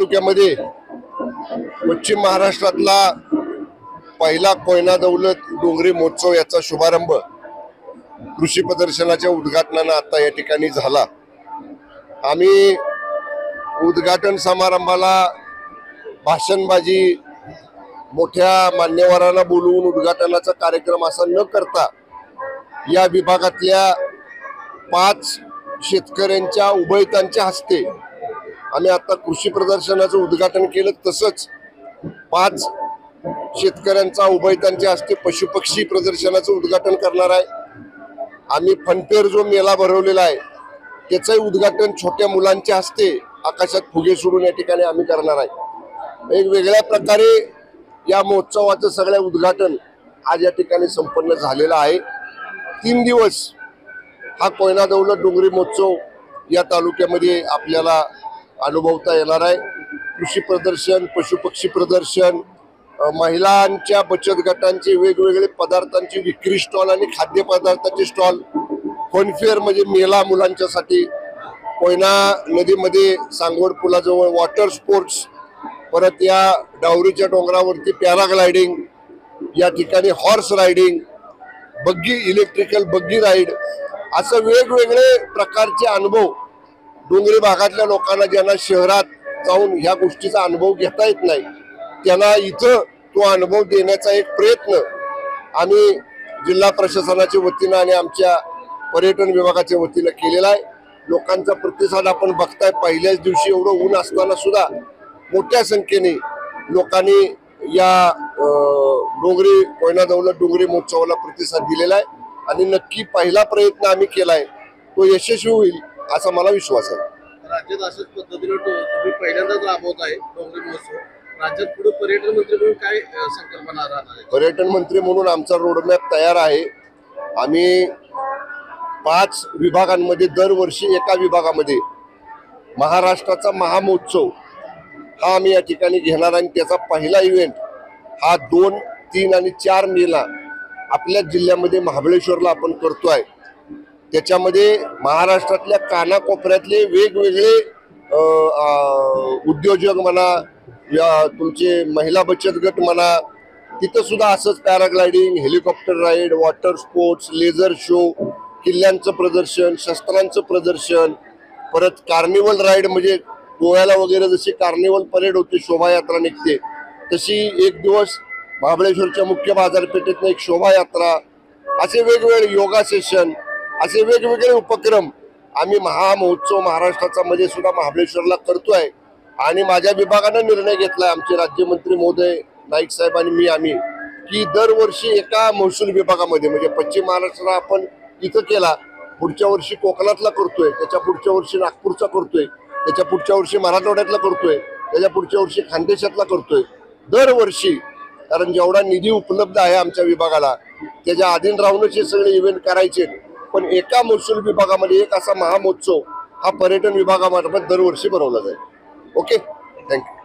तालुक्यामध्ये पश्चिम महाराष्ट्रातला पहिला कोयना दौलत डोंगरी महोत्सव याचा शुभारंभ कृषी प्रदर्शनाच्या उद्घाटनाने आता या ठिकाणी झाला। आम्ही उद्घाटन समारंभाला भाषणबाजी मोठ्या मान्यवरांना बोलवून उद्घाटनाचा कार्यक्रम असा न करता या विभागातल्या 5 शेतकऱ्यांच्या उभयतांच्या हस्ते आम्ही आता कृषी प्रदर्शनाचं उद्घाटन केलं। तसंच 5 शेतकऱ्यांचा उभयतांच्या हस्ते पशुपक्षी प्रदर्शनाचं उद्घाटन करणार आहे। आम्ही फनफेअर जो मेला भरवलेला आहे त्याचंही उद्घाटन छोट्या मुलांच्या हस्ते आकाशात फुगे सोडून या ठिकाणी आम्ही करणार आहे। एक वेगळ्या प्रकारे या महोत्सवाचं सगळं उद्घाटन आज या ठिकाणी संपन्न झालेलं आहे। 3 दिवस हा कोयना दौलत डोंगरी महोत्सव या तालुक्यामध्ये आपल्याला अनुभवता येणार आहे। कृषी प्रदर्शन, पशुपक्षी प्रदर्शन, महिलांच्या बचत गटांचे वेगवेगळे पदार्थांची विक्री स्टॉल आणि खाद्यपदार्थाचे स्टॉल, फनफेअर म्हणजे मेला मुलांच्यासाठी, कोयना नदीमध्ये सांगोड पुलाजवळ वॉटर स्पोर्ट्स, परत या डावरीच्या डोंगरावरती पॅराग्लायडिंग, या ठिकाणी हॉर्स रायडिंग, बग्गी, इलेक्ट्रिकल बग्गी राईड, असं वेगवेगळे प्रकारचे अनुभव डोंगरी भागातल्या लोकांना ज्यांना शहरात जाऊन ह्या गोष्टीचा अनुभव घेता येत नाही त्यांना इथं तो अनुभव देण्याचा एक प्रयत्न आम्ही जिल्हा प्रशासनाच्या वतीनं आणि आमच्या पर्यटन विभागाच्या वतीनं केलेला आहे। लोकांचा प्रतिसाद आपण बघताय। पहिल्याच दिवशी एवढं ऊन असताना सुद्धा मोठ्या संख्येने लोकांनी या डोंगरी कोयना दौलत डोंगरी महोत्सवाला प्रतिसाद दिलेला आहे आणि नक्की पहिला प्रयत्न आम्ही केलाय तो यशस्वी होईल असा मला विश्वास आहे। राज्यात अशाच पद्धतीने तुम्ही पहिल्यांदाच राबवत आहे डोंगरी महोत्सव। राज्यात पुढे पर्यटन मंत्री म्हणून काय संकल्पना राहणार आहे? पर्यटन मंत्री म्हणून आमचा रोडमॅप तयार आहे। आम्ही 5 विभागांमध्ये दरवर्षी एका विभागामध्ये महाराष्ट्राचा महामहोत्सव हा आम्ही या ठिकाणी घेणार आणि त्याचा पहिला इव्हेंट हा 2, 3 आणि 4 मेला आपल्या जिल्ह्यामध्ये महाबळेश्वरला आपण करतोय। त्याच्यामध्ये महाराष्ट्रातल्या कानाकोपऱ्यातले वेगवेगळे उद्योजक म्हणा या तुमचे महिला बचत गट म्हणा, तिथं सुद्धा असंच paragliding, helicopter ride, water sports, laser show, किल्ल्यांचं प्रदर्शन, शस्त्रांचं प्रदर्शन, परत कार्निवल राईड म्हणजे गोव्याला वगैरे जशी कार्निवल परेड होते, शोभायात्रा निघते, तशी एक दिवस महाबळेश्वरच्या मुख्य बाजारपेठेतनं एक शोभायात्रा, असे वेगवेगळे योगा सेशन, असे वेगवेगळे उपक्रम आम्ही महामहोत्सव महाराष्ट्राचा मध्ये सुद्धा महाबळेश्वरला करतोय। आणि माझ्या विभागानं निर्णय घेतलाय, आमचे राज्यमंत्री महोदय नाईक साहेब आणि आम्ही की दरवर्षी एका महसूल विभागामध्ये म्हणजे पश्चिम महाराष्ट्राला आपण इथं केला, पुढच्या वर्षी कोकणातला करतोय, त्याच्या पुढच्या वर्षी नागपूरचा करतोय, त्याच्या पुढच्या वर्षी मराठवाड्यातला करतोय, त्याच्या पुढच्या वर्षी खानदेशातला करतोय दरवर्षी। कारण जेवढा निधी उपलब्ध आहे आमच्या विभागाला त्याच्या अधीन राहूनच हे सगळे इव्हेंट करायचे। पण एका महसूल विभागामध्ये एक असा महामहोत्सव हा पर्यटन विभागामार्फत दरवर्षी भरवला जाईल। Okay, thank you.